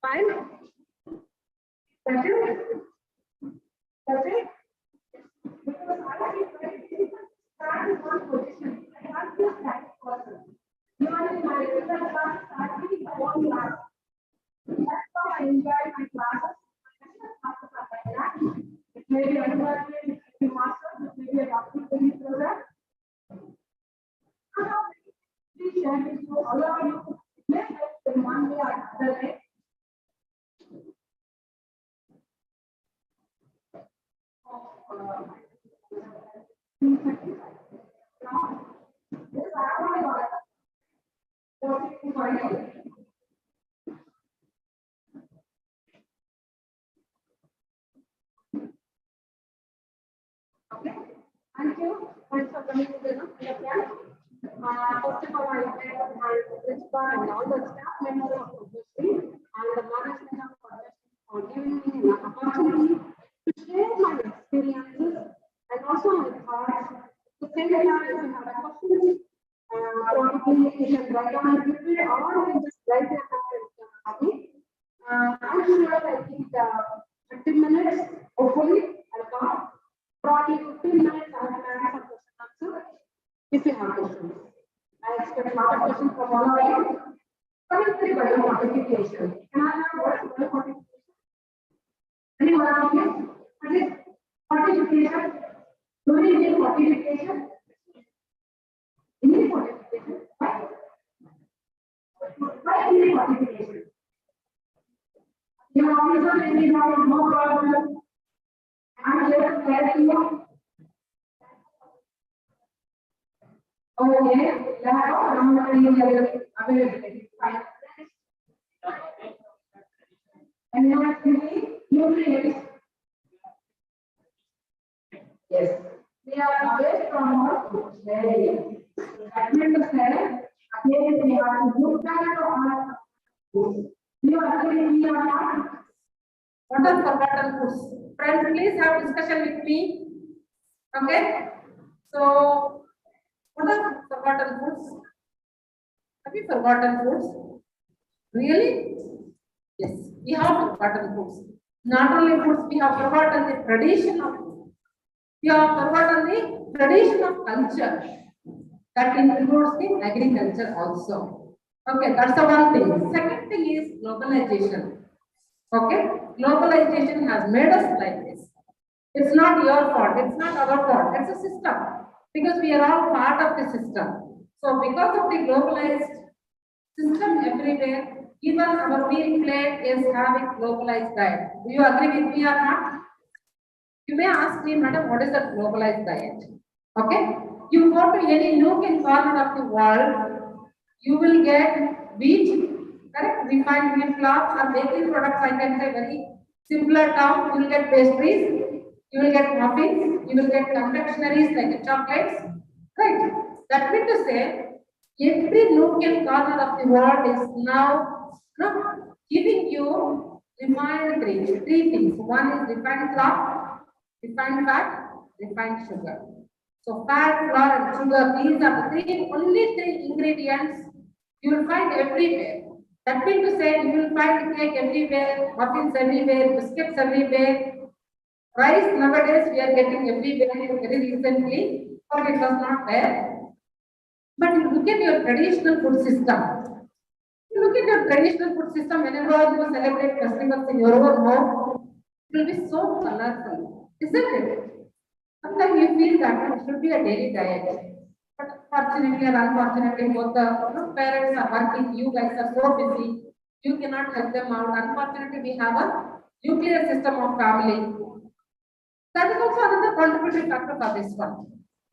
Fine. That's it. That's it. Because I think start in one position. I can't be a static person. You are in my regular class, starting the whole class. That's how I enjoy my classes. My classes are like that. It may be undergraduate, it may be master's, it may be a doctoral degree program. Please share with you, all of you, it may help in one way or another way. Okay, thank you. Thanks for coming to the class. First of all, I thank my principal and all the staff members of the district and the management of the district for giving me an opportunity to share my experiences and also my thoughts. At the same time, if you have questions, probably you can write down a little bit or you can just write your comment. I'm sure I think 30 minutes, hopefully, I'll come. Probably 15 minutes, I will answer question answer if you have questions. I expect a lot of questions from all of you. Coming to the biofortification. Can I have what is biofortification? Anyone of you? What is fortification? Do we need fortification? We need fortification. Why? Why do we need fortification? You also maybe have no problem. I'm here to tell you. Okay, and now nutrients. Yes, they are away from our food. That means to say, again, we have to look back to our food. You are agreeing or not? What are forgotten foods? Friends, please have discussion with me. Okay? So, what are forgotten foods? Have you forgotten foods? Really? Yes, we have forgotten foods. Not only foods, we have forgotten the tradition of food. We have forgotten the tradition of culture. That includes the agriculture also. Okay, that's the one thing. Second thing is globalization. Okay, globalization has made us like this. It's not your fault, it's not our fault, it's a system. Because we are all part of the system. So because of the globalized system everywhere, even our meal plate is having globalized diet. Do you agree with me or not? You may ask me, madam, what is the globalized diet? Okay, you go to any nook and corner of the world, you will get wheat, correct? Refined wheat flour or bakery products, I can say very simpler term. You will get pastries, you will get muffins, you will get confectionaries like chocolates, right? That means to say, every nook and corner of the world is now giving you refined three things. One is refined flour, refined fat, refined sugar. So fat, flour, and sugar, these are the only three ingredients you will find everywhere. That means to say, you will find cake everywhere, muffins everywhere, biscuits everywhere. Rice nowadays we are getting everywhere very recently, but it was not there. But you look at your traditional food system. You look at your traditional food system whenever you celebrate festivals in your own home, it will be so colorful, isn't it? Sometimes you feel that it should be a daily diet. But fortunately or unfortunately, both the parents are working, you guys are so busy, you cannot help them out. Unfortunately, we have a nuclear system of family. That is also another contributing factor for this one.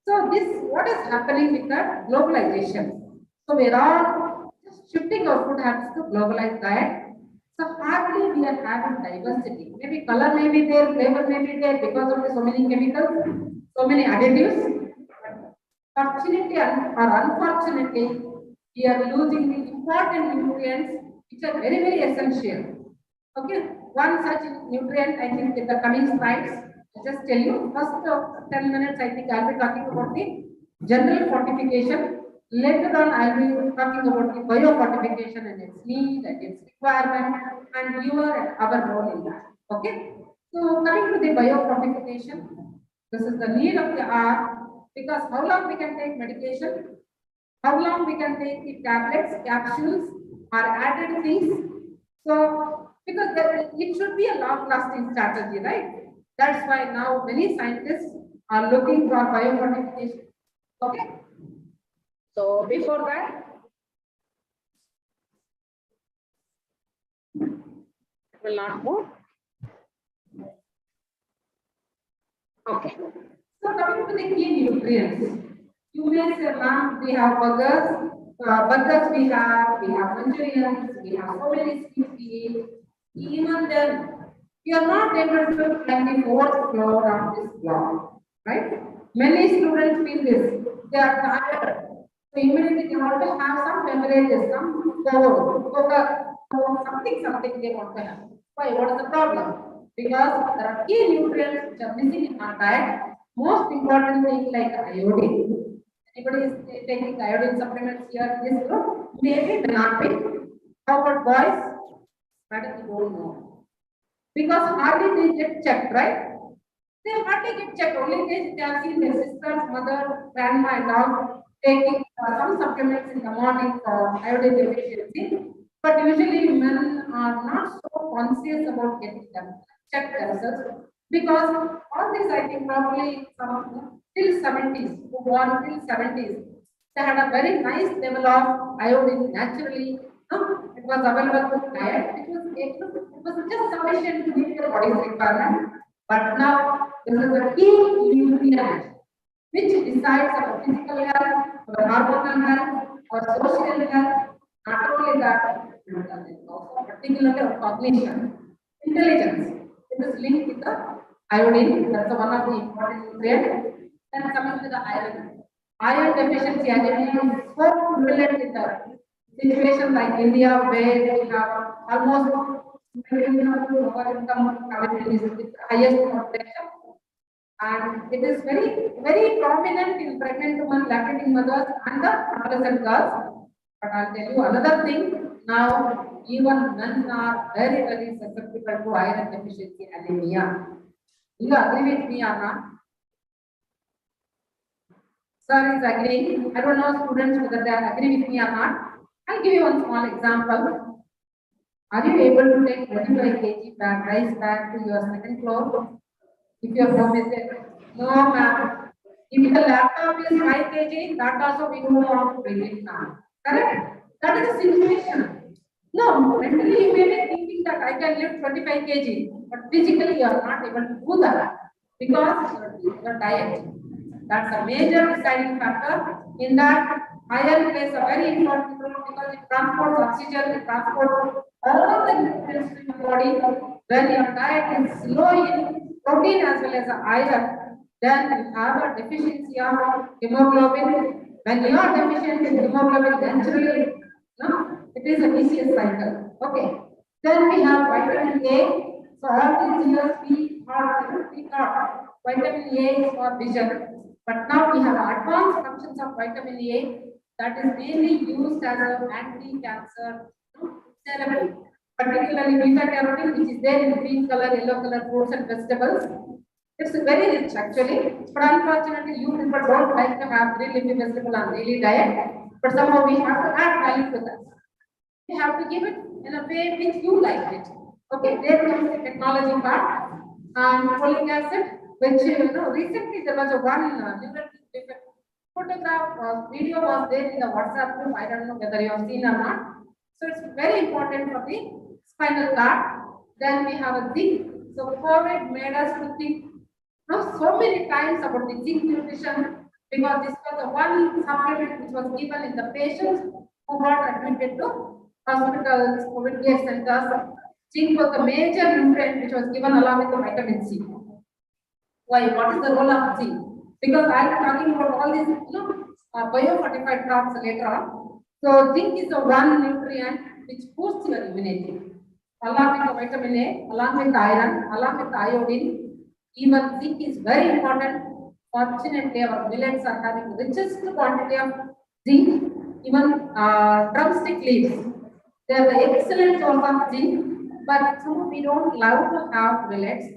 So what is happening with the globalization? So we are all just shifting our food habits to globalized diet. So hardly we are having diversity. Maybe color may be there, flavor may be there because of so many chemicals, so many additives. Fortunately or unfortunately, we are losing the important nutrients which are very, very essential. Okay, one such nutrient I think in the coming slides. Just tell you, first 10 minutes I think I'll be talking about the general fortification. Later on I'll be talking about the biofortification and its need and its requirement. and our role in that. Okay. So coming to the biofortification, this is the need of the hour, because how long we can take medication, how long we can take the tablets, capsules, or added things. So because it should be a long-lasting strategy, right? That's why now many scientists are looking for biofortification. Okay. So before that, it will not move. Okay. So coming to the key nutrients, you may say, ma'am, we have burgers. Burgers we have Manchurians, we have so many things we eat. Even then, you are not able to climb the fourth floor of this block, right? Many students feel this. They are tired. So immediately they want to have some beverages, some coca, something they want to have. Why? What is the problem? Because there are key nutrients which are missing in our diet. Most important thing like iodine. Anybody is taking iodine supplements here in this group? Maybe may not be. How about boys? That is don't know. Because hardly they get checked, right? They hardly get checked. Only they have seen their sisters, mother, grandma, and all taking some supplements in the morning for iodine deficiency. But usually men are not so conscious about getting them checked themselves, because all this I think probably some till 70s, who born till 70s, they had a very nice level of iodine naturally. It was available to diet. It was just sufficient to meet the body's requirement. But now this is a key nutrient which decides our physical health, our hormonal health, our social health. Not only that, also particularly our cognition, intelligence. It is linked with the iodine. That's one of the important nutrients. Then coming to the iron. Iron deficiency anemia is so prevalent in the situation like India, where we have almost lower income communities with the highest population, and it is very prominent in pregnant women, lactating mothers, and the adolescent girls. But I'll tell you another thing. Now, even men are very susceptible to iron deficiency anemia. Do you agree with me or not? Sir is agreeing. I don't know students whether they agree with me or not. I'll give you one small example. Are you able to take 25 kg bag, rice bag to your second floor? If your home is there? No, ma'am. If the laptop is 5 kg, that also we don't want to bring it now. Correct? That is the situation. No, mentally you may be thinking that I can lift 25 kg, but physically you are not able to do that because your diet. That's a major deciding factor. In that, iron plays a very important role because it transports oxygen, it transports all the nutrients to your body. When your diet is low in protein as well as iron, then you have a deficiency of hemoglobin. When you are deficient in hemoglobin, naturally, no, it is a vicious cycle. Okay. Then we have vitamin A. So all these years we thought vitamin A is for vision. But now we have advanced functions of vitamin A that is mainly used as an anti-cancer therapy, particularly beta carotene, which is there in green color, yellow color fruits and vegetables. It's very rich actually, but unfortunately you people don't like to have green leafy vegetable on daily diet. But somehow we have to add value to that. We have to give it in a way which you like it. Okay, there comes the technology part and folic acid, which recently there was a one photograph video was there in the WhatsApp group. I don't know whether you have seen or not. So it's very important for the spinal cord. Then we have a zinc. So COVID made us to think so many times about the zinc nutrition, because this was the one supplement which was given in the patients who got admitted to hospitals, COVID care centers. Zinc was the major nutrient which was given along with the vitamin C. Why? What is the role of zinc? Because I am talking about all these, biofortified crops later on. So zinc is the one nutrient which boosts your immunity, along with the vitamin A, along with iron, along with iodine. Even zinc is very important. Fortunately, our millets are having richest quantity of zinc. Even drumstick leaves, they are the excellent source of zinc. But some we don't love to have millets.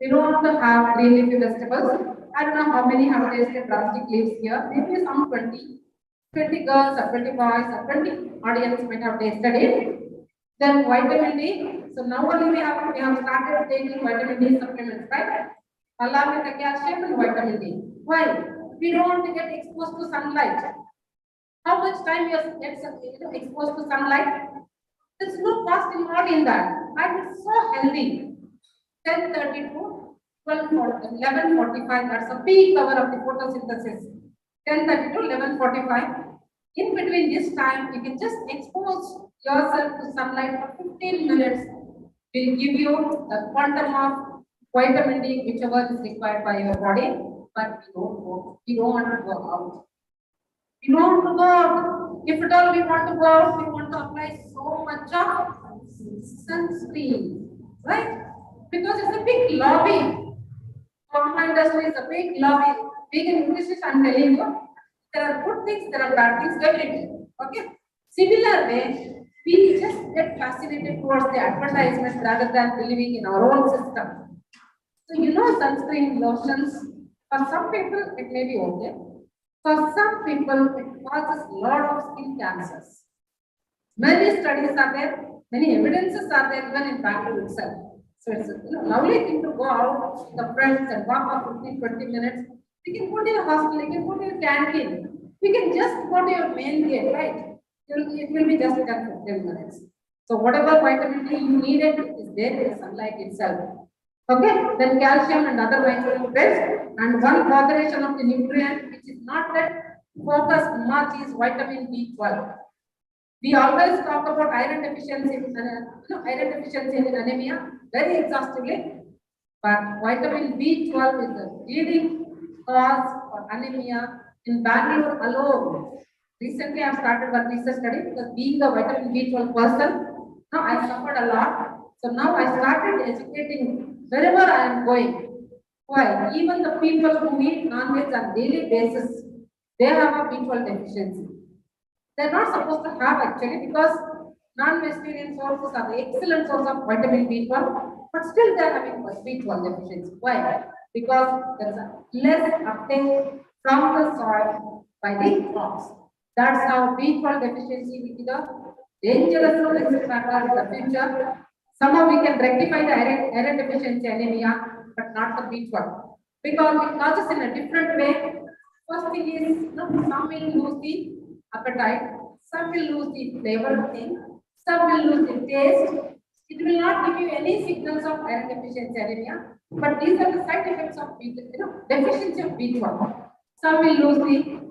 We don't want to have green leafy vegetables. I don't know how many have tasted drumstick leaves here. Maybe some 20 girls or 20 boys or 20 audience might have tasted it. Then vitamin D. So now only we have started taking vitamin D supplements, right? Along with the calcium and vitamin D. Why? We don't want to get exposed to sunlight. How much time you are exposed to sunlight? There's no cost involved in that. And it's so healthy. 10:30 to 11:45. That's a peak hour of the photosynthesis. 10:30 to 11:45. In between this time, you can just expose yourself to sunlight for 15 minutes. Will give you the quantum of vitamin D, whichever is required by your body. But we don't go. We don't want to go out. We don't want to go out. If at all we want to go out, we want to apply so much of sunscreen, right? Because it's a big lobby. Pharma industry is a big lobby. Big in English, I'm telling you. There are good things, there are bad things, everything. Okay. Similar way, we just get fascinated towards the advertisements rather than believing in our own system. So you know, sunscreen lotions, for some people it may be okay. For some people, it causes a lot of skin cancers. Many studies are there, many evidences are there even in Bangalore itself. So it's a lovely thing to go out with the friends and walk for 15-20 minutes. You can go to your hospital, you can go to your canteen. You can just go to your main gate, right? It will be just 10-15 minutes. So whatever vitamin D you needed is there in the sunlight itself. Okay, then calcium and other micronutrients, and one combination of the nutrient which is not that focused much is vitamin B12. We always talk about iron deficiency, iron deficiency in anemia very exhaustively, but vitamin B12 is the leading cause of anemia in Bangalore alone. Recently, I have started one research study because being a vitamin B12 person, now I suffered a lot. So now I started educating wherever I am going. Why? Even the people who eat non-veg on daily basis, they have a B12 deficiency. They're not supposed to have actually because non-vegetarian sources are the excellent source of vitamin B12, but still they're having B12 deficiency. Why? Because there's a less uptake from the soil by the crops. That's how B12 deficiency will be the dangerous risk factor in the future. Somehow we can rectify the iron deficiency anemia, but not the B12. Because it causes in a different way. First thing is, some will lose the appetite, some will lose the flavor thing, some will lose the taste. It will not give you any signals of iron deficiency anemia, but these are the side effects of deficiency of B12. Some will lose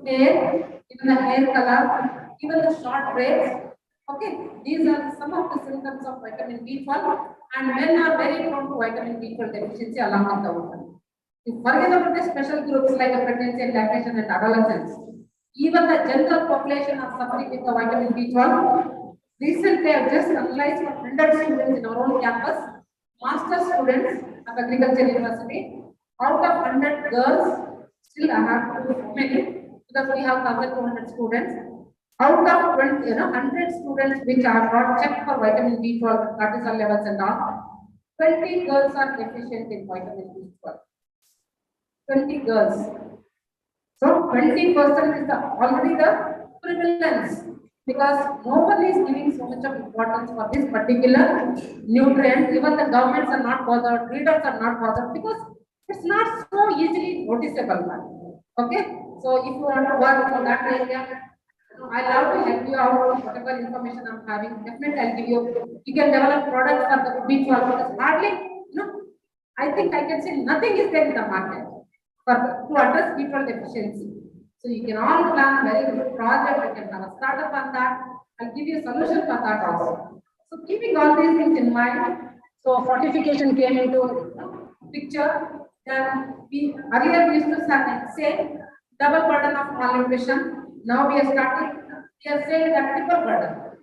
the hair, even the hair color, even the short braids. Okay, these are some of the symptoms of vitamin B12, and men are very prone to vitamin B12 deficiency along with the women. If forget about the special groups like pregnancy and lactation and adolescence, even the general population are suffering with the vitamin B12. Recently, I have just analyzed for 100 students in our own campus, master students of Agriculture University. Out of 100 girls, still I have too many because we have 1,200 students. Out of 100 students which are not checked for vitamin B12, cortisol levels and all, 20 girls are deficient in vitamin B12. 20 girls. So 20% is already the prevalence because nobody is giving so much of importance for this particular nutrient. Even the governments are not bothered, readers are not bothered because it's not so easily noticeable. Okay, so if you want to work on that area, I love to help you out. Whatever information I'm having, definitely I'll give you. You can develop products for the B12 because hardly, I think I can say nothing is there in the market to address B12 deficiency. So you can all plan a very good project. You can have a startup on that. I'll give you a solution for that also. So keeping all these things in mind, so fortification came into picture. Then we earlier used to say double burden of malnutrition. Now we are starting. We are saying that triple burden.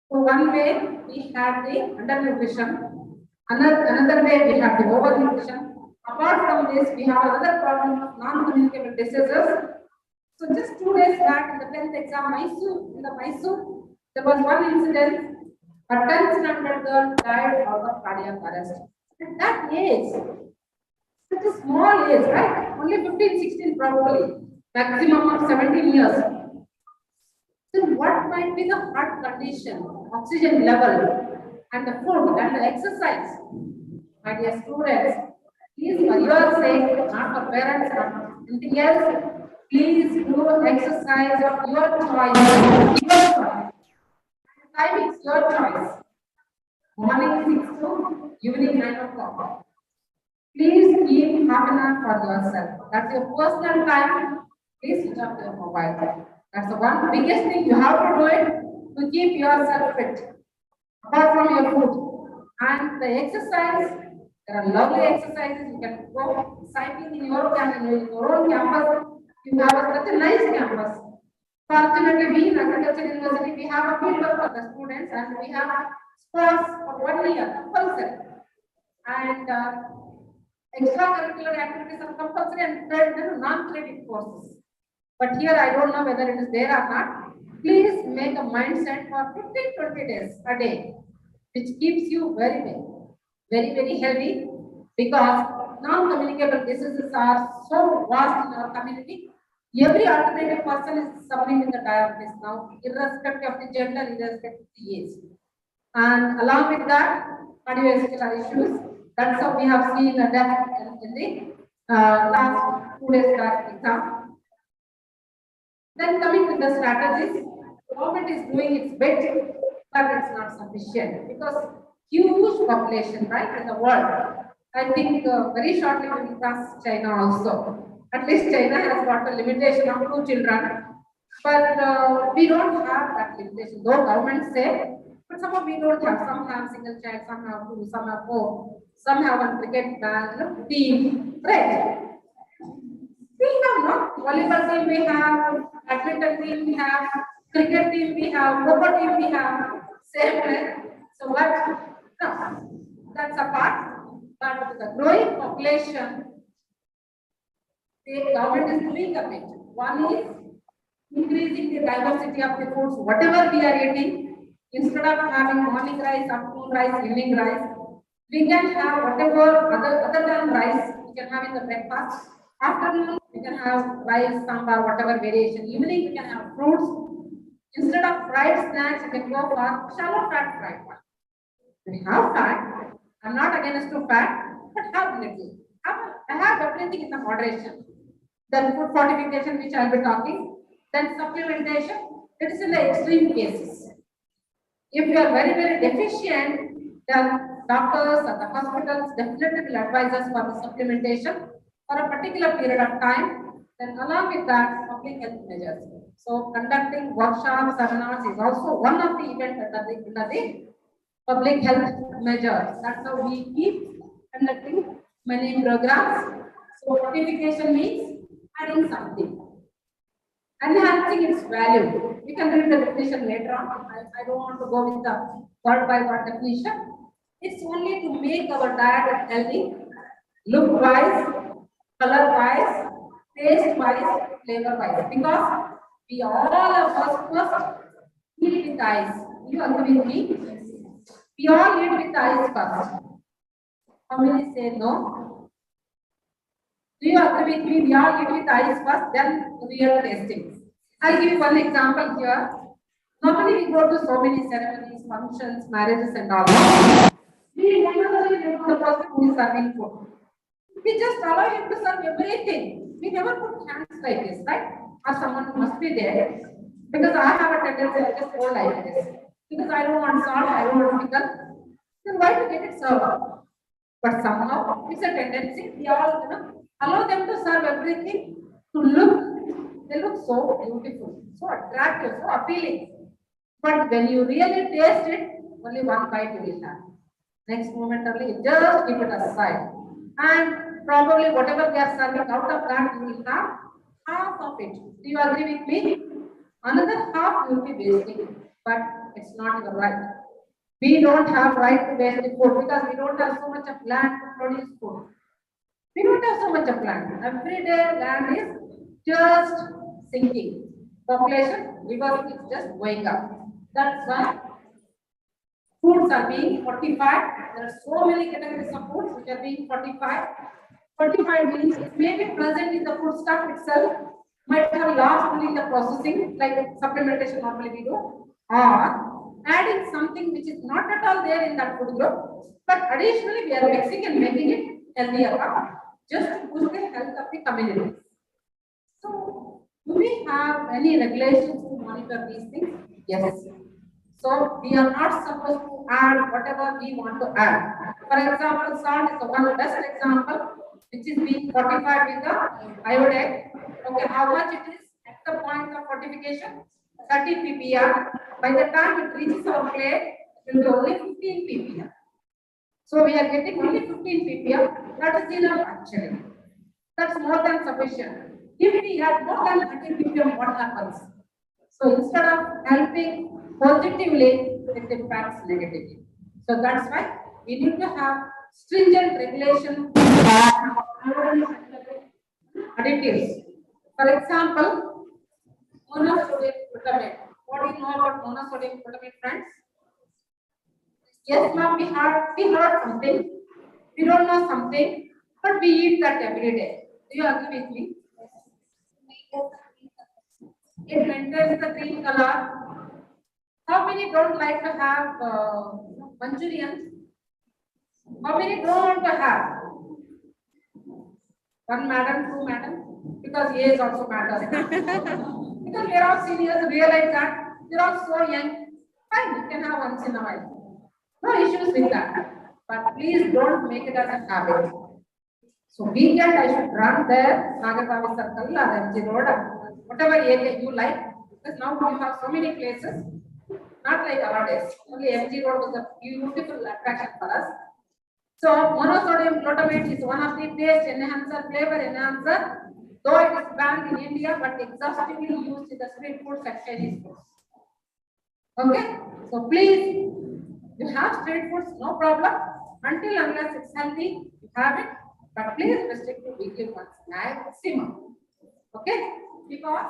So one way we have the undernutrition. Another way we have the overnutrition. Apart from this, we have another problem of non-communicable diseases. So just 2 days back in the 10th exam, in Mysore, there was one incident. A 10th girl died out of cardiac arrest. At that age, such a small age, right? Only 15, 16 probably, maximum of 17 years. So what might be the heart condition, oxygen level, and the food and the exercise? My dear students, please for your sake, not for parents, not anything else, please do exercise of your choice. Your choice. Time is your choice. Morning 6 to evening 9 o'clock. Please keep half an hour for yourself. That's your personal time. Please switch off your mobile. That's the one biggest thing you have to do it to keep yourself fit. Apart from your food. And the exercise, there are lovely exercises. You can go cycling in your own campus. You have such a nice campus. Fortunately, we in agriculture university, we have a field work for the students and we have sports for 1 year compulsory. And extracurricular activities are compulsory and non-credit courses. But here I don't know whether it is there or not. Please make a mindset for 15-20 days a day, which keeps you very healthy because non-communicable diseases are so vast in our community. Every alternative person is suffering with the diabetes now, irrespective of the gender, irrespective of the age. And along with that, cardiovascular issues. That's how we have seen the death in the last 2 days back exam. Then coming to the strategies, government is doing its bit, but it's not sufficient because huge population, right, in the world. I think very shortly we will pass China also. At least China has got a limitation of 2 children, but we don't have that limitation. Though government say, but somehow we don't have. Some have single child, some have 2, some have 4, some have a cricket team, right? We have no volleyball team, we have badminton team, we have cricket team, we have football team, we have same way. So what? No, that's a part. But with the growing population, the government is doing a bit. One is increasing the diversity of the foods, whatever we are eating. Instead of having morning rice, afternoon rice, evening rice, we can have whatever other than rice we can have in the breakfast. Afternoon, we can have rice, sambar, whatever variation. Evening, we can have fruits. Instead of fried snacks, you can go for shallow fat fried one. We have fat. I'm not against to fat, but have little. I have everything in the moderation. Then food fortification, which I'll be talking. Then supplementation. It is in the extreme cases. If you are very deficient, then doctors or the hospitals definitely will advise us for the supplementation for a particular period of time. Then along with that, public health measures. So conducting workshops, seminars is also one of the events under the public health measures. That's how we keep conducting many programs. So fortification means adding something, enhancing its value. We can read the definition later on. I don't want to go with the word by word definition. It's only to make our diet healthy, look wise, color wise, taste wise, flavor wise. Because we all of us first eat with eyes. You agree with me? We all eat with eyes first. How many say no? Do you agree with me? We all eat with eyes first, then real tasting. I'll give you one example here. Normally we go to so many ceremonies, functions, marriages and all. We never know the person who is serving food. We just allow him to serve everything. We never put hands like this, right? Or someone must be there. Because I have a tendency to just go like this. Because I don't want salt, I don't want pickle. Then why to get it served? But somehow it's a tendency. We all allow them to serve everything to look. They look so beautiful, so attractive, so appealing. But when you really taste it, only one bite you will have. Next moment only, just keep it aside. And probably whatever they are serving out of that, you will have half of it. Do you agree with me? Another half you will be wasting, but it's not your right. We don't have right to waste the food because we don't have so much of land to produce food. We don't have so much of land. Every day land is just sinking. Population, because it's just going up. That's why foods are being fortified. There are so many categories of foods which are being fortified. Fortified means it may be present in the food stuff itself, might have lost only in the processing, like supplementation normally we do, or adding something which is not at all there in that food group, but additionally we are mixing and making it healthier, just to boost the health of the community. So, do we have any regulations to monitor these things? Yes. So, we are not supposed to add whatever we want to add. For example, salt is the one best example, which is being fortified with the iodide. Okay, how much it is at the point of fortification? 30 ppm. By the time it reaches our plate, it will be only 15 ppm. So, we are getting only 15 ppm. That is enough actually. That's more than sufficient. If we had more than 30 ppm, what happens? So instead of helping positively, it impacts negatively. So that's why we need to have stringent regulation additives. For example, monosodium glutamate. What do you know about monosodium glutamate, friends? Yes, ma'am, we heard something. We don't know something, but we eat that every day. Do you agree with me? It maintains the green color. How many don't like to have Manchurians? How many don't want to have? One madam, two madam, because age also matters. Because we are all seniors, realize that we are all so young. Fine, you can have once in a while. No issues with that. But please don't make it as a habit. So weekend I should run there, Nagaravi Circle or MG Road, whatever area you like. Because now we have so many places, not like our days. Only MG Road was a beautiful attraction for us. So monosodium glutamate is one of the taste enhancer, flavor enhancer. Though it is banned in India, but exhaustively used in the street foods and Chinese foods. Okay, so please, you have street foods, no problem. Until unless it's healthy, you have it. But please restrict to weekly once, maximum. Okay, because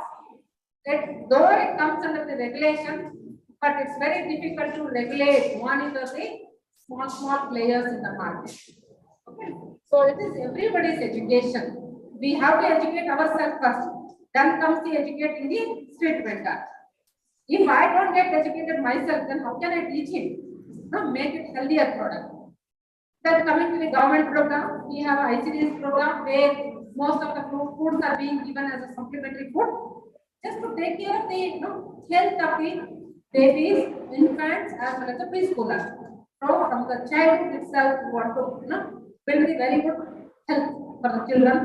though it comes under the regulation, but it's very difficult to regulate, monitor the small players in the market. Okay, so it is everybody's education. We have to educate ourselves first. Then comes the educating the street vendor. If I don't get educated myself, then how can I teach him? No, make it healthier product. Then coming to the government program, we have an ICDS program where most of the foods are being given as a supplementary food, just to take care of the health of the babies, infants, as well as the preschoolers. So from the childhood itself, we want to build the very good health for the children.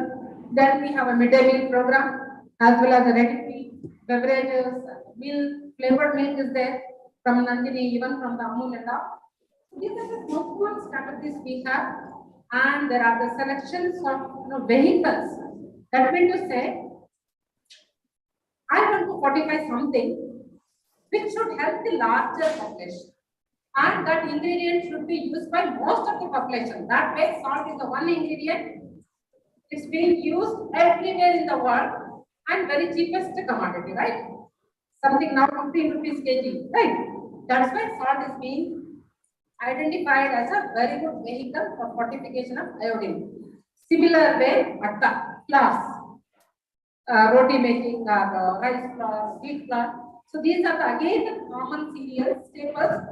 Then we have a midday meal program, as well as the ready beverages, milk, flavored milk is there from Nandini, even from the Amul and all. These are the multiple strategies we have, and there are the selections of vehicles. That means to say, I want to fortify something which should help the larger population, and that ingredient should be used by most of the population. That way, salt is the one ingredient. It's being used everywhere in the world and very cheapest commodity, right? Something now 15 rupees kg, right? That's why salt is being identified as a very good vehicle for fortification of iodine. Similar way, atta, flour, roti making, rice flour, wheat flour. So these are again the common cereal staples.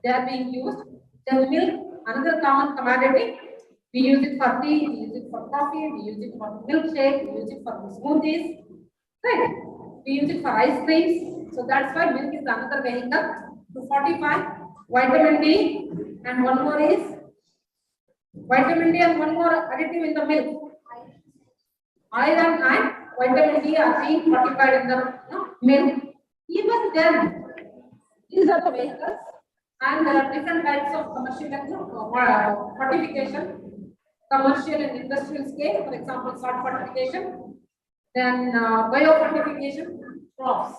They are being used. Then milk, another common commodity. We use it for tea, we use it for coffee, we use it for milkshake, we use it for smoothies, right? We use it for ice creams. So that's why milk is another vehicle to fortify. Vitamin D, and one more is vitamin D, and one more additive in the milk. Iron and vitamin D are being fortified in the milk. Even then, these are the vehicles, and there are different types of commercial fortification. Commercial and industrial scale, for example, salt fortification, then biofortification, crops,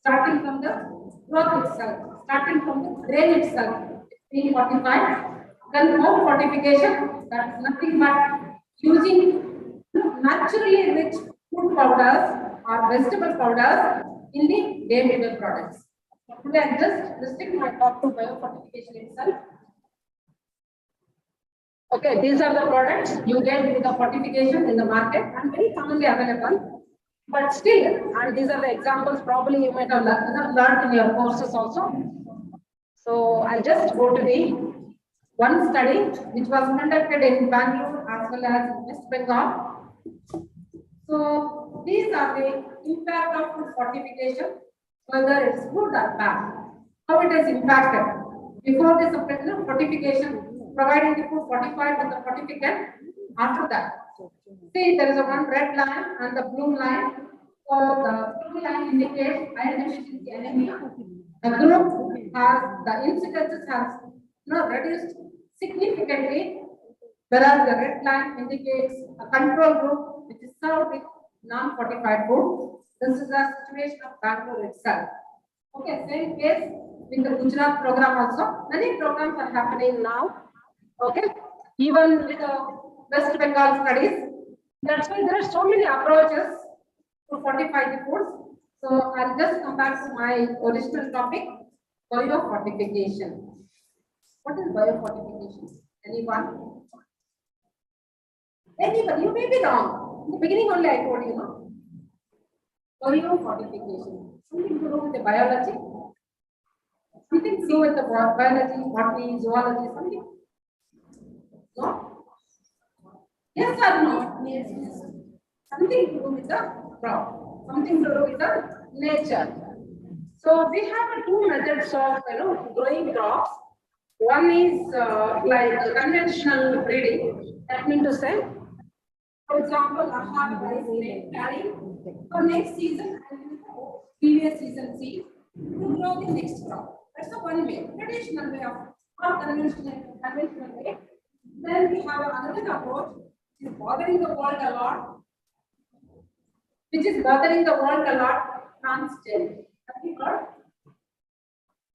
starting from the crop itself, starting from the grain itself, being fortified. Then home fortification, that's nothing but using naturally rich food powders or vegetable powders in the day-to-day products. Today I just restrict my talk to biofortification itself. Okay, these are the products you get with the fortification in the market and very commonly available. But still, and these are the examples probably you might have learned in your courses also. So I'll just go to the one study which was conducted in Bangalore as well as West Bengal. So these are the impact of food fortification, whether it's good or bad, how it has impacted. Before this fortification, providing the food fortified with the fortificant. After that, see there is a one red line and the blue line. So the blue line indicates iron deficiency anemia. The group has the incidences has reduced significantly, whereas the red line indicates a control group which is served with non-fortified food. This is the situation of Bangalore itself. Okay, same case with the Gujarat program also. Many programs are happening now. Okay, even with the West Bengal studies. That's why there are so many approaches to fortify the foods. So I'll just come back to my original topic, biofortification. What is biofortification? Anyone? Anybody? You may be wrong. In the beginning only I told you, no? Biofortification. Something to do with the biology? Something to do with the biology, botany, zoology, something? No? Yes or no? Yes. Something to do with the crop. Something to do with the nature. So we have two methods of growing crops. One is like conventional breeding. That means to say, for example, I have a rice grain carrying. For next season, I will previous season seed to grow the next crop. That's the one way, traditional way of or conventional way. Then we have another approach which is bothering the world a lot. Transgenic. Have you heard?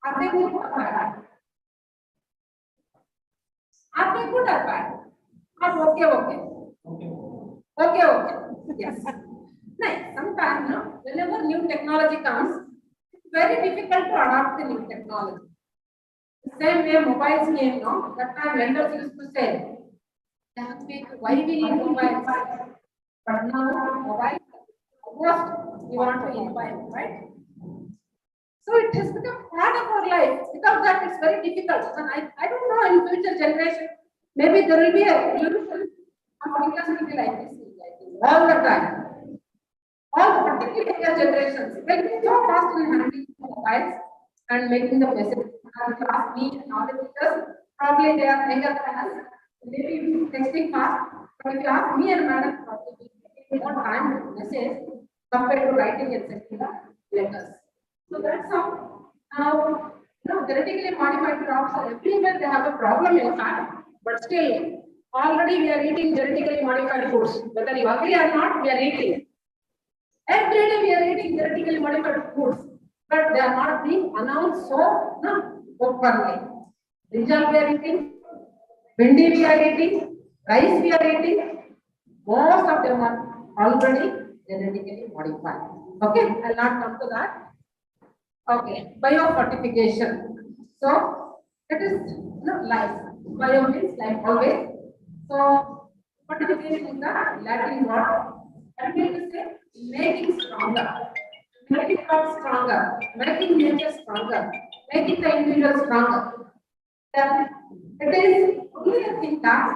Are they good or bad? Are they good or bad? Okay. Yes. Nice. Sometimes, whenever new technology comes, it's very difficult to adopt the new technology. The same way mobiles came, that time vendors used to say, why we need mobiles? But now mobile, almost we want to invite, right? So it has become part of our life. Without that, it's very difficult. And I don't know in future generation, maybe there will be a revolution of because will be like this all the time. All particularly younger generations, will be so fast in handling mobiles and making the messages. Ask me and all the teachers, probably they are younger than us. Maybe texting fast, but if you ask me and madam, probably more time to message compared to writing and sending the letters. So that's how now genetically modified crops are everywhere they have a problem in fact, but still already we are eating genetically modified foods. Whether you agree or not, we are eating. Every day we are eating genetically modified foods, but they are not being announced so openly. Brinjal we are eating, bindi we are eating, rice we are eating. Most of them are already genetically modified. Okay, I'll not come to that. Okay, biofortification. So it is life. Bio means life always. So fortification is the Latin word. That means to say making stronger, making crops stronger, making nature stronger, making the individual stronger. Then it is only a thing that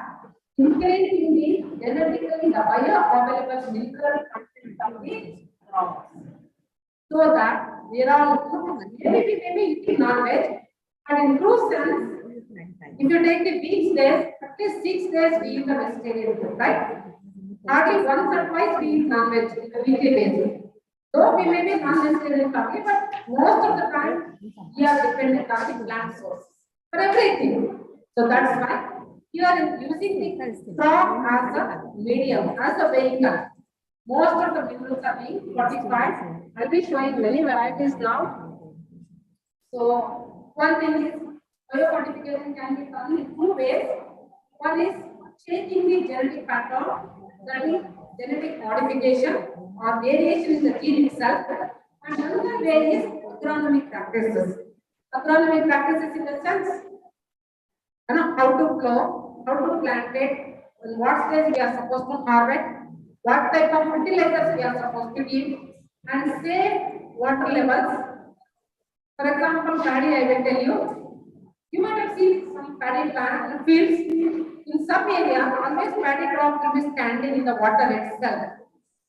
increasing the genetically the bioavailable mineral content of the crops. So that we are all maybe eating non-veg, but in true sense, if you take the week's days, at least 6 days we eat the vegetarian food, right? Hardly once or twice we eat non-veg on a weekly basis. Though we may be non-vegetarian family, but most of the time we are dependent on the plant sources for everything. So that's why you are using the crop as a medium, as a vehicle. Most of the minerals are being fortified. I'll be showing many varieties now. So one thing is biofortification can be done in two ways. One is changing the genetic pattern, that is genetic modification or variation in the gene itself. And another way is agronomic practices. Agronomic practices in the sense, how to plow, how to plant it, in what stage we are supposed to harvest, what type of fertilizers we are supposed to give, and safe water levels. For example, paddy, I will tell you, you might have seen some paddy plant fields. In some area, always paddy crop will be standing in the water itself.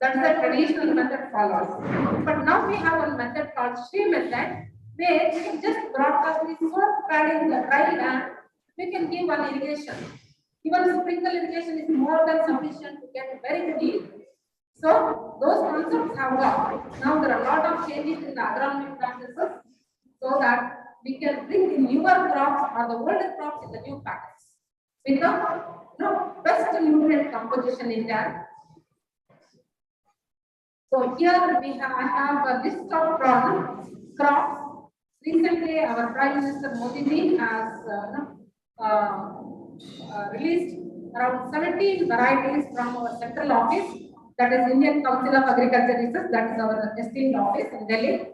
That's the traditional method followed. But now we have a method called stream method, where we can just broadcast the soak paddy in the dry land. We can give one irrigation. Even sprinkle irrigation is more than sufficient to get very good yield. So those concepts have got. Now there are a lot of changes in the agronomic practices, so that we can bring the newer crops or the older crops in the new patterns with the best nutrient composition in that. So here I have a list of crops. Recently, our Prime Minister Modi ji has released around 17 varieties from our central office, that is Indian Council of Agriculture Research, that is our esteemed office in Delhi.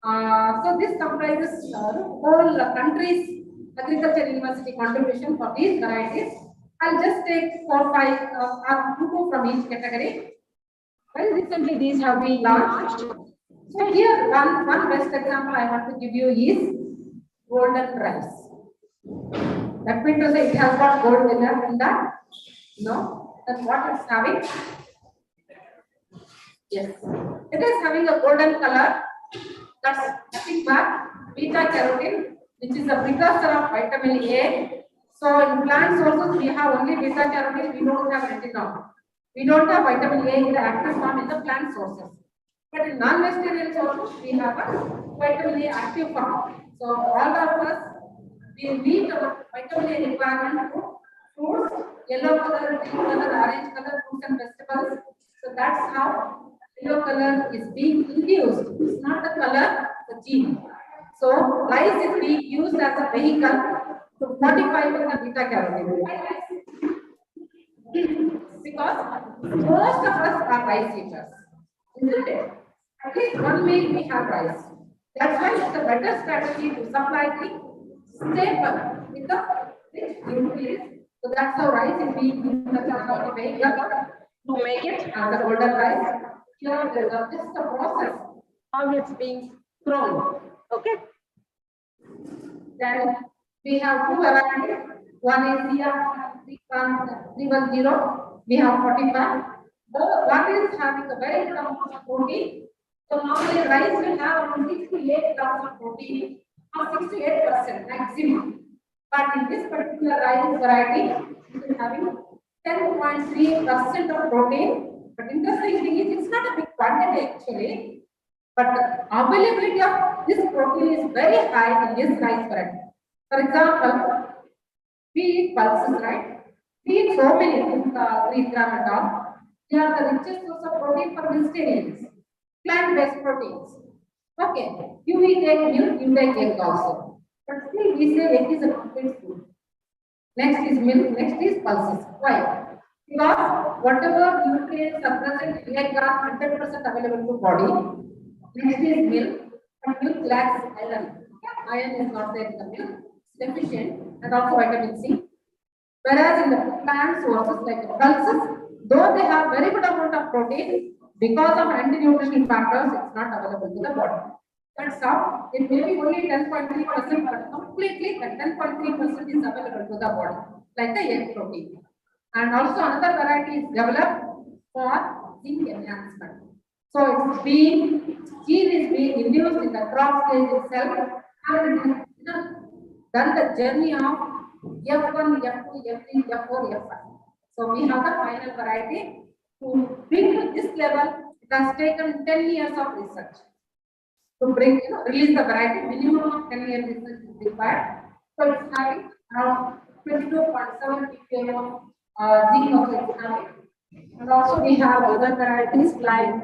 So this comprises whole country's agriculture university contribution for these varieties. I'll just take 4 or 5 or 2 from each category. Very recently these have been launched. So here one best example I want to give you is golden rice. That means to say it has got gold in that? No. That's what it's having. Yes. It is having a golden color. That's nothing but beta carotene, which is a precursor of vitamin A. So in plant sources we have only beta carotene, we don't have retinol. We don't have vitamin A in the active form in the plant sources. But in non-vegetarian sources we have a vitamin A active form. So all of us, we meet our vitamin A requirement through fruits, yellow color, green color, orange color, fruits and vegetables. So that's how yellow color is being induced. It's not the color, the gene. So rice is being used as a vehicle to fortify with the beta carotene. Because most of us are rice eaters, isn't it? At least one meal we have rice. That's why it's a better strategy to supply the staple with the rich nutrients. So that's how rice is being used as a vehicle to make it as a golden rice. Here there is just a process how it's being grown. Okay. Then we have 2 varieties. One is here 310. We have 45. One is having a very good amount of protein. So normally rice will have around 6 to 8 grams of protein, or 6 to 8% maximum. But in this particular rice variety, it is having 10.3% of protein. But interesting thing is, it's not a big quantity actually, but the availability of this protein is very high in this rice variety. For example, we eat pulses, right? We eat so many, 3 gram and all. They are the richest source of protein for vegetarians, plant-based proteins. Okay, you eat egg milk, you take egg also. But still we say egg is a complete food. Next is milk, next is pulses. Why? Because whatever nutrients are present in egg are 100% available to body. Next is milk, but milk lacks iron. Iron is not there in the milk, it's deficient, and also vitamin C. Whereas in the plant sources like the pulses, though they have very good amount of protein, because of anti-nutritional factors, it's not available to the body. That's how it may be only 10.3%, but completely that 10.3% is available to the body, like the egg protein. And also another variety is developed for zinc enhancement. So it's being, gene is being induced in the crop stage itself, and it has done the journey of F1, F2, F3, F4, F5. So we have the final variety. To bring to this level, it has taken 10 years of research. To bring, release the variety, minimum of 10 years research is required. So it's having around 22.7 ppm of zinc oxide. And also we have other varieties like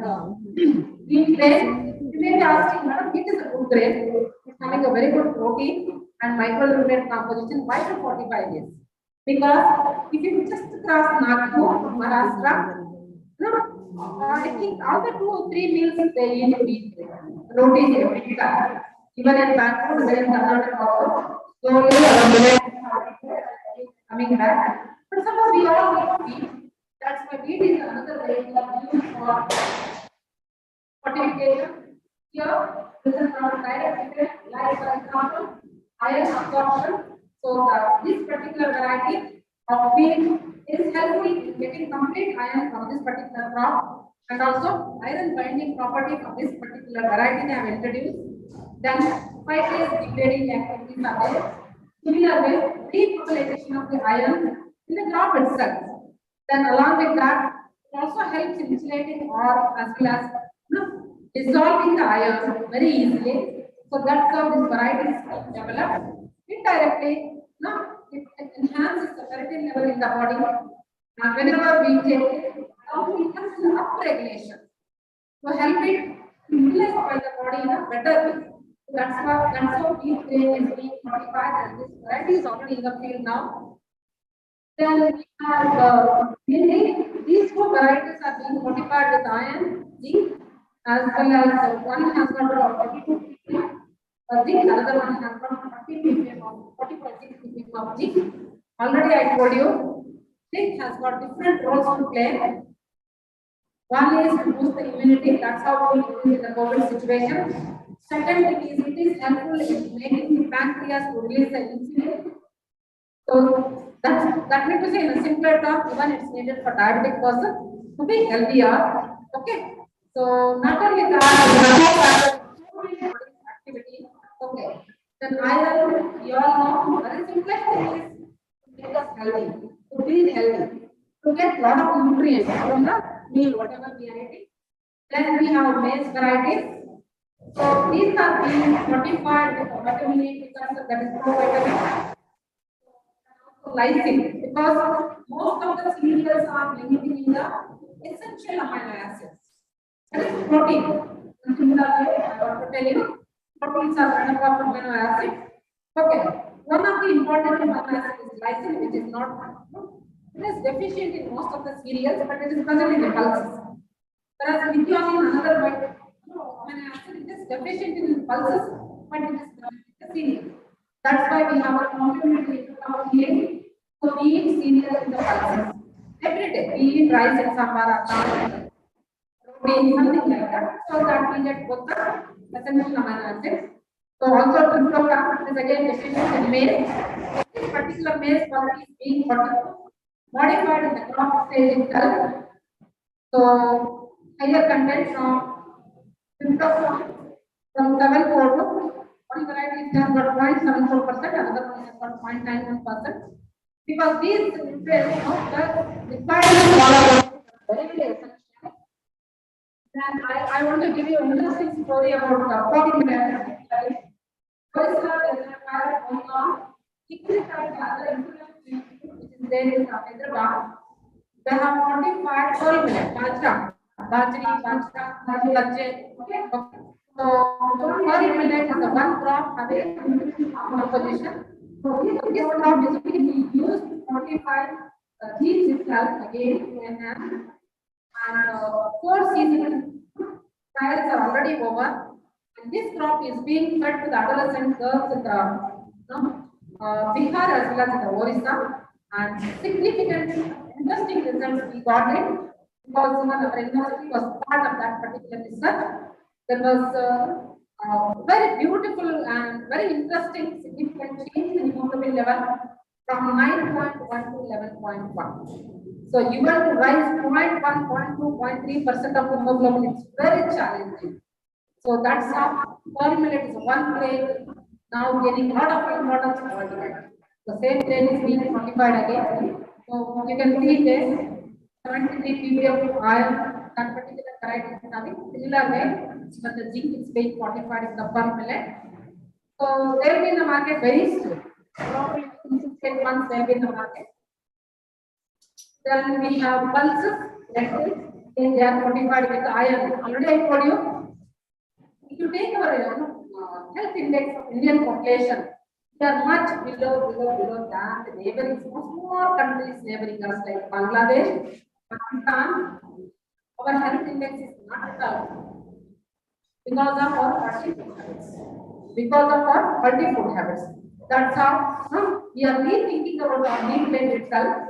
wheat grain. You may be asking, madam, wheat is a good grain. It's having a very good protein and micronutrient composition. Why for 45 years? Because if you just cross Nagpur, Maharashtra, I think all the 2 or 3 meals they eat wheat grain. Rotis every time. Even in Bangalore, there in Karnataka also, slowly our millet is coming back. But somehow we all need wheat. That's why wheat is another way of use for fortification. Here, this is not a direct effect, like for example, iron absorption. So this particular variety of wheat is helpful in getting complete iron from this particular crop, and also iron binding property of this particular variety they have introduced. Then 5 days degrading activities are there. Similarly, repopulation of the iron in the crop itself. Then along with that, it also helps in insulating or as well as dissolving the iron very easily. So that's how this variety is developed. Indirectly, it enhances the ferritin level in the body. And whenever we take it, also it has an up-regulation to help it utilized by the body in a better way. That's how wheat grain is being modified, and this variety is already in the field now. Then we have mainly these two varieties are being modified with iron, zinc, as well as one has got about 42 ppm zinc, another one has got 40 ppm of 40.6 ppm of zinc. Already I told you, zinc has got different roles to play. One is to boost the immunity, that's how we use it in the COVID situation. Second thing is it is helpful in making the pancreas to release the insulin. So that means to say in a simpler term, even it's needed for diabetic person to be healthier. Okay. So not only that, activity. Okay. Then iron, you all know, very simplest thing is to make us healthy, to be healthy, to get lot of nutrients from the meal, whatever we are eating. Then we have maize varieties. So these are being modified with vitamin A because that is provitamin. Lysine, because most of the cereals are limiting in the essential amino acids. That is protein. And similarly, I want to tell you, proteins are made up of amino acids. Okay, one of the important amino acids is lysine, which is not. It is deficient in most of the cereals, but it is present in the pulses. Whereas methionine, another amino acid, it is deficient in pulses, but it is present in the cereal. That's why we have a complementary income here. So we eat cereals in the pulses. Every day we eat rice and sambar, roti, something like that. So that we get both the essential amino acids. So also tryptophan is again deficient in maize. This particular maize quality is being modified in the crop stage itself. So higher content from tryptophan from 7.4 to one variety has got 0.74%, another one has got 0.91%. Because these nutrients are required very, very essential. Then I want to give you an interesting story about the protein management. First of all, there's a pilot going on. Significant other influence which is there in Hyderabad. They have modified whole millet, bajra, okay. So whole millet is the one crop having composition. So this crop is being used to modify genes itself again to enhance. And 4 season trials are already over. And this crop is being fed to the adolescent girls in the Bihar as well as in the Orissa. And significant, interesting results we got it because even our university was part of that particular research. There was very beautiful and very interesting significant change in hemoglobin level from 9.1 to 11.1. So you want to rise 0.1, 0.2, 0.3% of hemoglobin, it's very challenging. So that's how formulate is one grain now gaining a lot of importance worldwide. The same grain is being modified again. So you can see this 73 ppm of iron, that particular variety is having similar way, but the zinc is being modified in the formulate. So they will be in the market very soon. Probably in 6-8 months they will be in the market. Then we have pulses, lentils, then they are modified with iron. Already I told you. If you take our health index of Indian population, we are much below than the neighboring small countries neighboring us like Bangladesh, Pakistan. Our health index is not at all because of our fasting habits. because of our healthy food habits. That's how we are rethinking about our meal plate itself.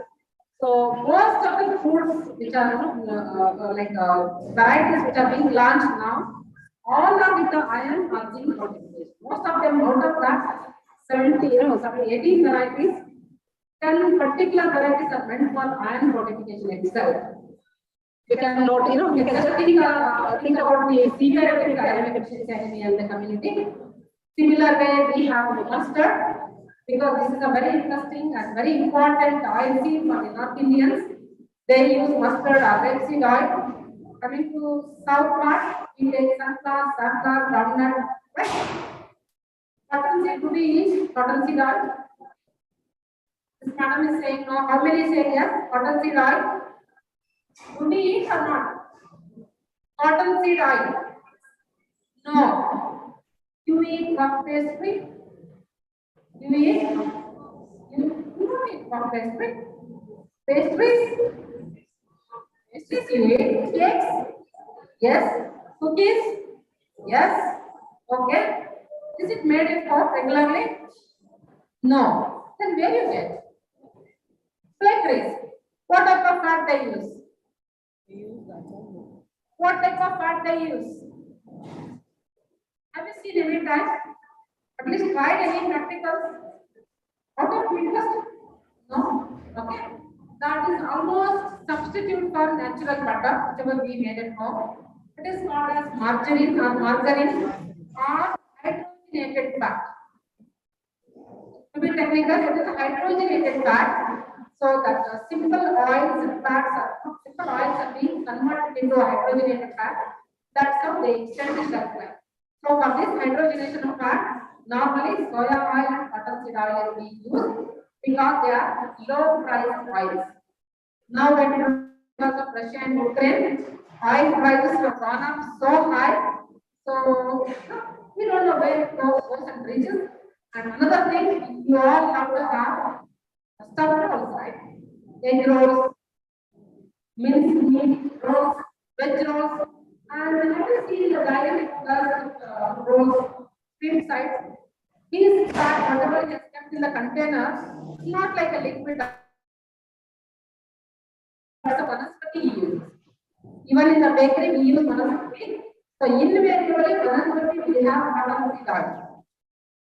So most of the foods which are varieties which are being launched now, all are with the iron or zinc fortification. Most of them out of that 18 varieties, 10 particular varieties are meant for iron fortification itself. You can note, you can just think about the severe academic efficiency in the community. Similar way, we have mustard, because this is a very interesting and very important oil seed for the North Indians. They use mustard or rapeseed oil. Coming to south part, we take sunflower, groundnut, right? Cottonseed, do we use cottonseed oil? This madam is saying no. How many say yes? Cottonseed oil. Do we eat or not? Cottonseed oil. No. You eat puff pastry? You eat? You don't eat puff pastry? Pastries? Pastries you eat? Cakes? Yes. Cookies? Yes. Okay. Is it made in home regularly? No. Then where you get? Bakeries. What type of fat they use? What type of fat they use? Have you seen any time? At least tried any practicals? Out of interest? No? Okay. That is almost substitute for natural butter, whichever we made at home. It is called as margarine or hydrogenated fat. To be technical, it is a hydrogenated fat. So that simple oils are being converted into a hydrogenated fat. That's how they extend the shelf life. So for this hydrogenation of fat, normally soya oil and cottonseed oil is being used because they are low priced oils. Now when because of Russia and Ukraine, oil prices have gone up so high. So we don't know where it goes and reaches. And another thing, you all have to have stuffed rolls, right? Egg rolls, minced meat rolls, veg rolls, and whenever you see the guy with rolls, street side, his fat, whatever he has kept in the container, not like a liquid. That's a vanaspati he uses. Even in the bakery, we use vanaspati. So invariably, vanaspati we have cottonseed oil.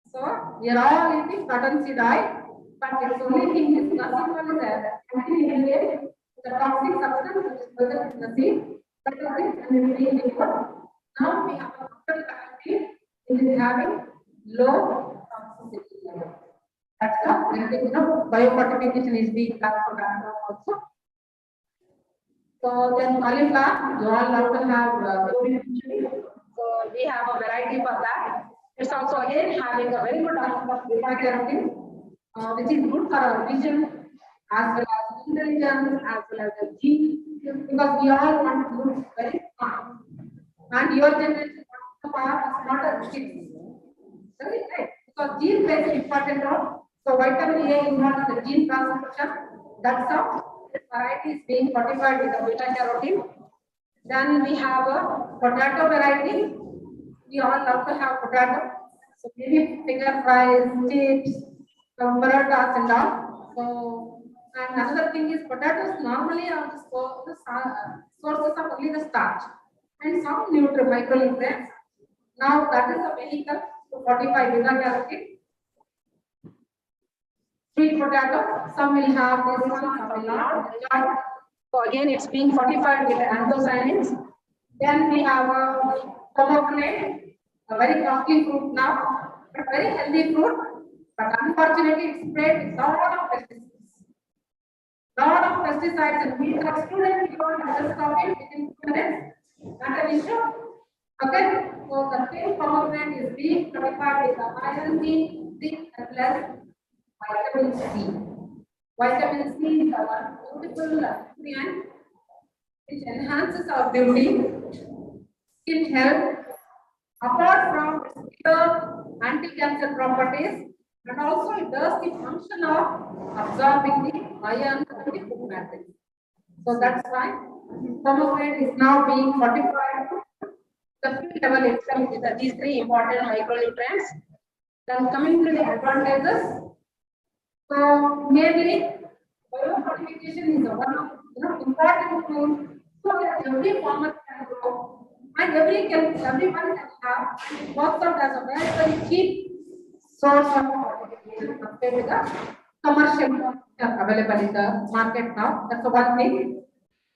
So we are all eating cottonseed oil, but its only thing is nothing one is anti-ingredient, the toxic substance which is present in the seed. That is it, and it is being liquid. Now we have a total quantity which is having low toxicity level. That's the biofortification is being done for that also. So then cauliflower, you all love to have so we have a variety for that. It's also again having a very good amount of beta carotene, which is good for our vision as well as intelligence as well as the gene, because we all want to look very smart. And your generation wants to have smarter kids. Right? Because gene plays an important role. So vitamin A involved in the gene transcription. That's how this variety is being fortified with the beta carotene. Then we have a potato variety. We all love to have potato. So maybe finger fries, chips, parathas and all. So and another thing is potatoes normally are the sources of only the starch and some micronutrients. Now that is a vehicle to fortify beta carotene. Sweet potato, some will have this one, some will not. So again, it's being fortified with anthocyanins. Then we have a pomegranate, a very costly fruit now, but very healthy fruit. But unfortunately, it's sprayed with lot of pesticides. Lot of pesticides, and we are students, we don't just stop it within 2 minutes. Not an issue. Okay, so the same pomegranate is being fortified with the iron, zinc, and plus vitamin C. Vitamin C is a beautiful nutrient which enhances our beauty, skin health, apart from the anti-cancer properties, and also it does the function of absorbing the iron from the food matrix. So that's why pomegranate is now being fortified the field level itself with these three important micronutrients. Then coming to the advantages, so mainly biofortification is one of important tool so that every farmer can grow and everyone can have works out as a very cheap source of fortification compared to the commercial available in the market now. That's the one thing.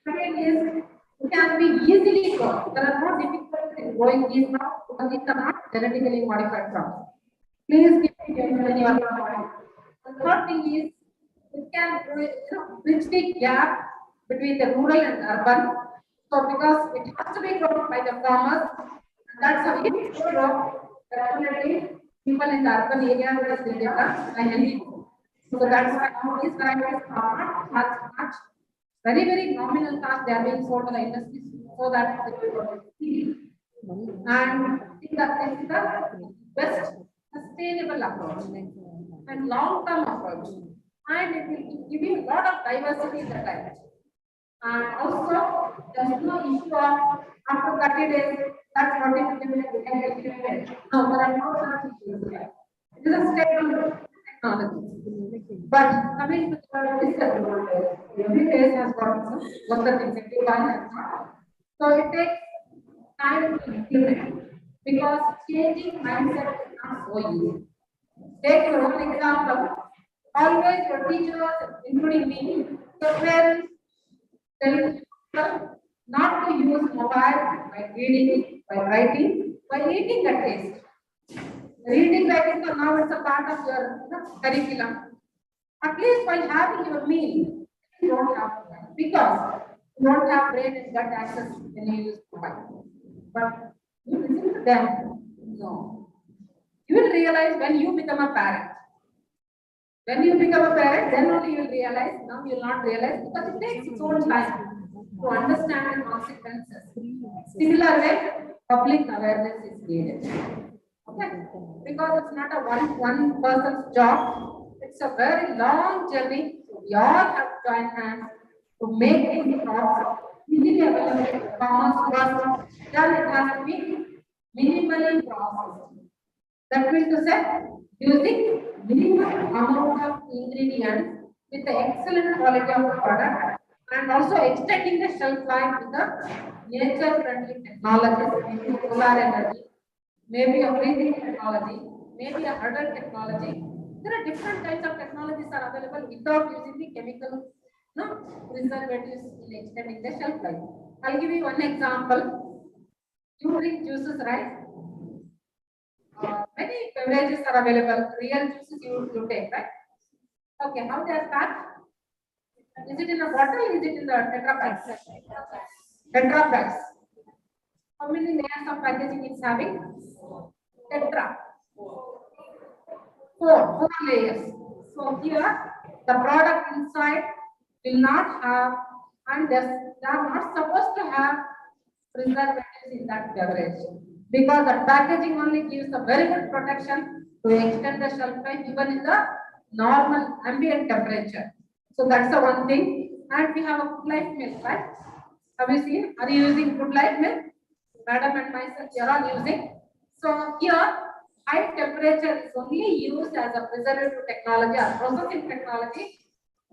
Second is it can be easily grown. There are no difficulties in growing these crops because these are not genetically modified crops. Please keep it in your mind. The third thing is it can bridge the gap between the rural and urban. So because it has to be grown by the farmers, that's how it is grown. Definitely, people in the urban area will still get a healthy food. So that's why now these varieties are not much very nominal cost they are being sold to the industry so that they will and I think that this is the best sustainable approach and long-term approach. And it will give you a lot of diversity in the climate. And also, there is no issue of after 30 days, that's what is the no, there are no such issues here. It is a stable technology. But coming to the disadvantage, every phase has got what the things one has got. So it takes time to implement because changing mindset is not so easy. Take your own example. Always your teachers, including me, your parents, telling people not to use mobile by reading, by writing, by eating at least. Reading, writing, so now it's a part of your curriculum. At least while having your meal, you don't have mobile because you don't have brain and gut access when you use mobile. But you listen to them. No. You will realize when you become a parent. When you become a parent, then only you will realize. Now you will not realize because it takes its own time to understand the consequences. Similar way, public awareness is needed. Okay? Because it's not a one person's job. It's a very long journey. We all have to join hands to make these crops easily available to farmers first. Then it has to be minimally processed. That means to say, using minimum amount of ingredients with the excellent quality of the product and also extending the shelf life with the nature-friendly technologies, maybe solar energy, maybe a breathing technology, maybe a hurdle technology. There are different types of technologies are available without using the chemical preservatives in extending the shelf life. I'll give you one example. You drink juices, right? Many beverages are available. Real juices you take, right? Okay, how they are packed? Is it in a bottle? Is it in the tetra packs? Tetra packs. How many layers of packaging it's having? Tetra. Four layers. So here the product inside will not have, and they are not supposed to have preservatives in that beverage because the packaging only gives a very good protection to extend the shelf life even in the normal ambient temperature. So that's the one thing. And we have a good life milk, right? Have you seen? Are you using good life milk? Madam and myself, we are all using. So here, high temperature is only used as a preservative technology or processing technology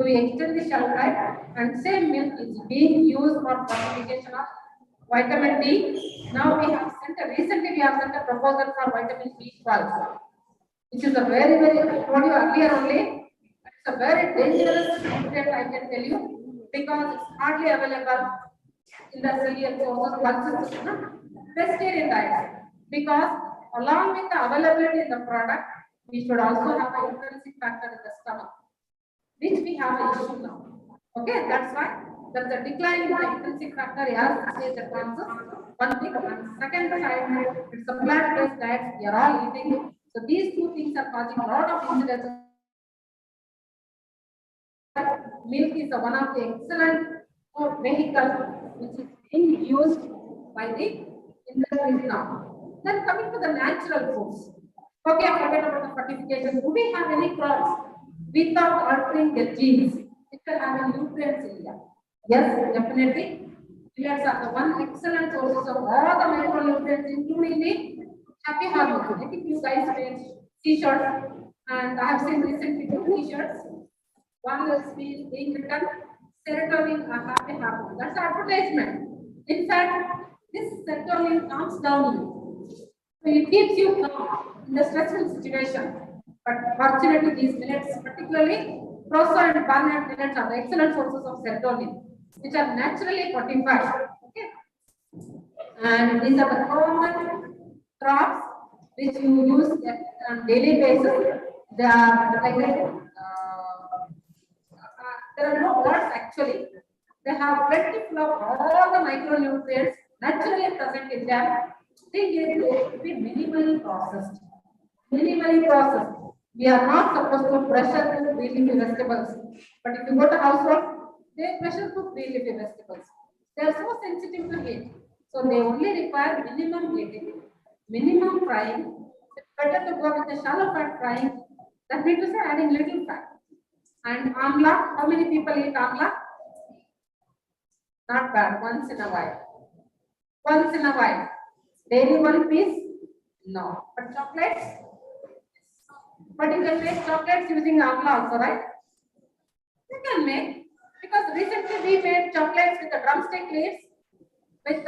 to extend the shelf life, and same milk is being used for fortification of vitamin D. Now recently we have sent a proposal for vitamin B12, which is a very, I told you earlier only, it's a very dangerous nutrient, I can tell you, because it's hardly available in the cereal sources, pulses, vegetarian diet. Because along with the availability in the product, we should also have an intrinsic factor in the stomach, which we have an issue now. Okay, that's why there's a decline in the intrinsic factor as stage advances. One thing, and second side, it's a plant-based diet we are all eating. So these two things are causing a lot of incidences. Milk is one of the excellent vehicles which is being used by the industries now. Then coming to the natural foods. Okay, I forget about the fortification. Do we have any crops without altering their genes? It can have nutrients in them. Yes, definitely. Millets are the one excellent sources of all the micronutrients, including the happy hormones. I think you guys made t-shirts, and I have seen recently two t-shirts. One is being written serotonin a happy hormone. That's advertisement. In fact, this serotonin calms down you. So it keeps you calm in the stressful situation. But fortunately, these millets, particularly proso and barnyard millets, are the excellent sources of serotonin, which are naturally fortified. Okay. And these are the common crops which you use on daily basis. They are like there are no words actually. They have plenty full of all the micronutrients naturally present in them. Thing is, they should be minimally processed. Minimally processed. We are not supposed to pressure cook green leafy vegetables. But if you go to household, they pressure cook green leafy vegetables. They are so sensitive to heat. So they only require minimum heating, minimum frying. It's better to go with the shallow fat frying. That means to say adding little fat. And amla, how many people eat amla? Not bad, once in a while. Once in a while. Daily one piece? No. But chocolates? But you can make chocolates using amla also, right? You can make. Because recently we made chocolates with the drumstick leaves, with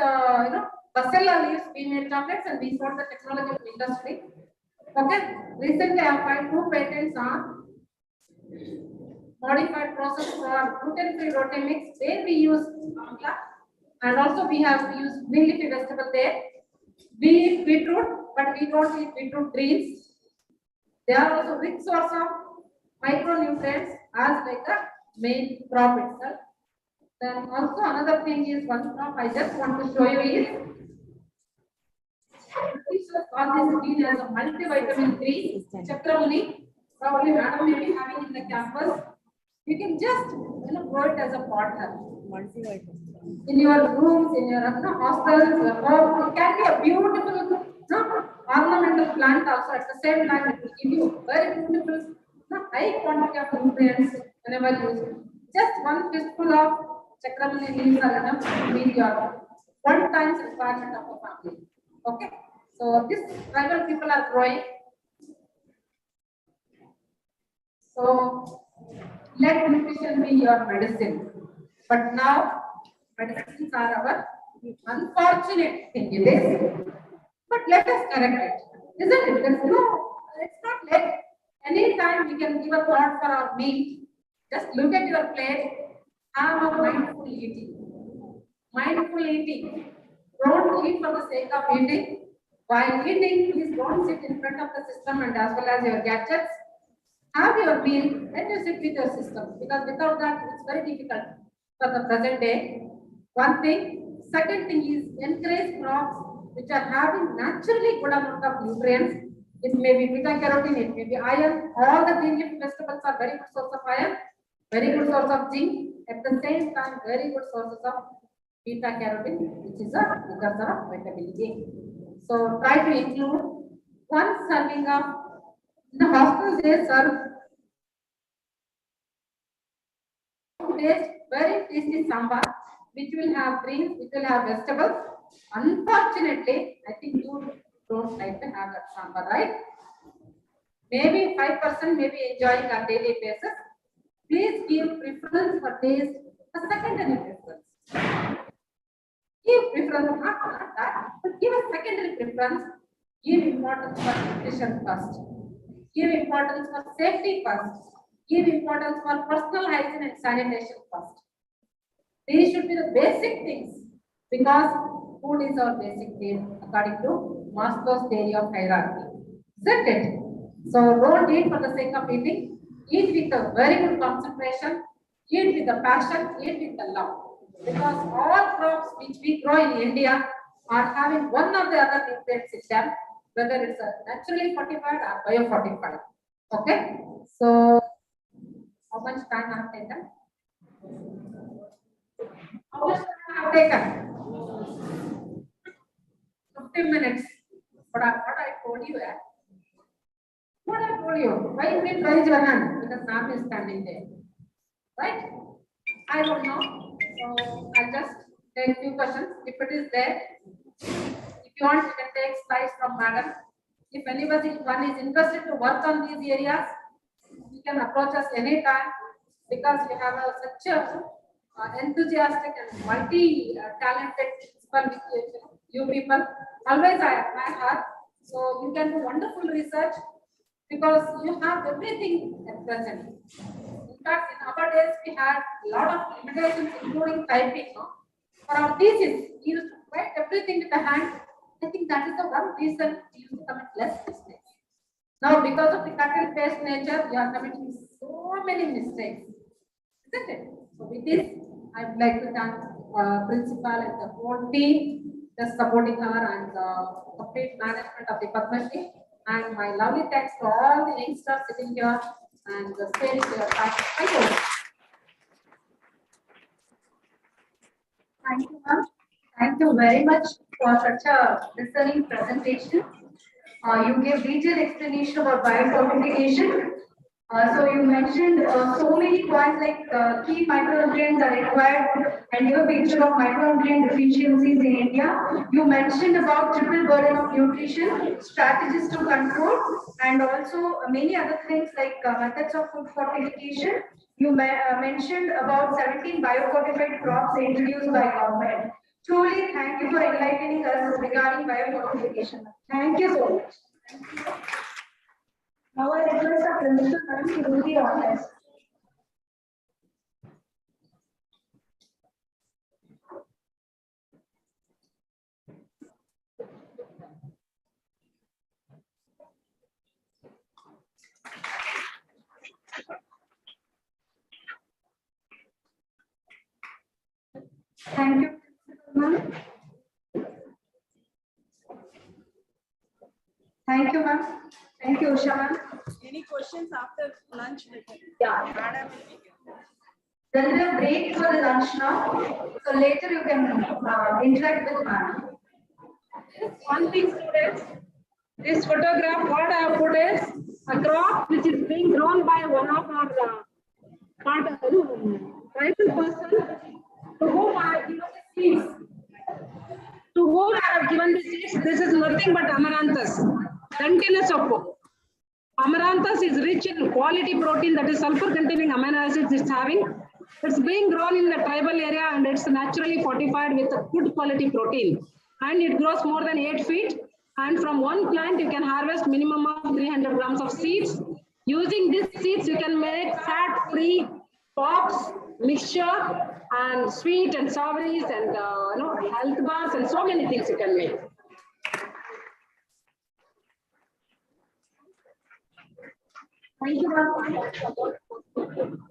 basella leaves, we made chocolates and we sold the technology to industry. Okay? Recently I filed 2 patents on modified process for gluten-free roti mix. There we use amla, and also we have used green leafy vegetable there. We eat beetroot, but we don't eat beetroot greens. They are also rich source of micronutrients as like the main crop itself. Then also another thing is one crop I just want to show you is British call this green as a multivitamin green, Chakramuni. Probably madam may be having in the campus. You can just grow it as a pot herb. In your rooms, in your hostels, your home, it can be a beautiful ornamental plant also. At the same time, it will give you very beautiful high quantity of nutrients whenever used. Just one fistful of chakramani leaves are enough to meet your one times requirement of a family. Okay, so this tribal people are growing. So let nutrition be your medicine. But now medicines are our unfortunate thing it is. But let us correct it. Isn't it? It's not late. Anytime we can give a thought for our meal. Just look at your plate. Have a mindful eating. Mindful eating. Don't eat for the sake of eating. While eating, please don't sit in front of the system and as well as your gadgets. Have your meal, then you sit with your system, because without that it's very difficult for the present day. One thing. Second thing is encourage crops which are having naturally good amount of nutrients. It may be beta carotene, it may be iron. All the green leafy vegetables are very good source of iron, very good source of zinc. At the same time, very good sources of beta carotene, which is a precursor of vitamin A. So try to include one serving of the hospitals. They serve very tasty sambar, which will have greens, which will have vegetables. Unfortunately, I think you don't like to have that sambar, right? Maybe 5% may be enjoying on daily basis. Please give preference for taste, a secondary preference. Give preference, not that, but give a secondary preference. Give importance for nutrition first. Give importance for safety first. Give importance for personal hygiene and sanitation first. These should be the basic things, because food is our basic need according to Maslow's theory of hierarchy. Isn't it? So don't eat for the sake of eating. Eat with a very good concentration. Eat with a passion. Eat with a love. Because all crops which we grow in India are having one or the other nutrients in them, whether it's a naturally fortified or biofortified. Okay? So how much time I have taken? How much time I have taken? 15 minutes. But what I told you, what I told you, why you didn't raise your hand? Because Sam is standing there. Right? I don't know. So I'll just take few questions. If it is there, if you want, you can take slides from madam. If anybody one is interested to work on these areas, you can approach us anytime because we have such a enthusiastic and multi-talented principal with you people. Always I admire her. So you can do wonderful research because you have everything at present. In fact, in our days, we had a lot of limitations, including typing. No? For our thesis, we used to write everything with the hand. I think that is the one reason we used to commit less mistakes. Now, because of the cut and paste nature, we are committing so many mistakes, isn't it? So, with this, I would like to thank principal and the whole team just supporting her and the complete management of the Padma Shri. And my lovely thanks to all the youngsters sitting here and sparing their time. Thank you. Thank you, ma'am. Thank you very much for such a discerning presentation. You gave detailed explanation about biofortification. So you mentioned so many points like key micronutrients are required and give a picture of micronutrient deficiencies in India. You mentioned about triple burden of nutrition, strategies to control, and also many other things like methods of food fortification. You mentioned about 17 biofortified crops introduced by government. Truly, thank you for enlightening us regarding biofortification. Thank you so much. Now I request our principal ma'am to do the honors. Thank you, ma'am. Thank you, ma'am. Thank you, Usha, ma'am. Any questions after lunch? Yeah. Madam will be here. There is a break for the lunch now. So later you can interact with ma'am. One thing, students, this photograph, what I have put is a crop which is being grown by one of our tribal person to whom I have given the seeds. To whom I have given the seeds, this is nothing but amaranthus, Dantina soppo. Amaranthus is rich in quality protein, that is sulfur containing amino acids it's having. It's being grown in the tribal area and it's naturally fortified with a good quality protein. And it grows more than 8 feet. And from one plant, you can harvest minimum of 300 grams of seeds. Using these seeds, you can make fat-free pops, mixture, and sweet and savories and health bars and so many things you can make. Thank you, ma'am.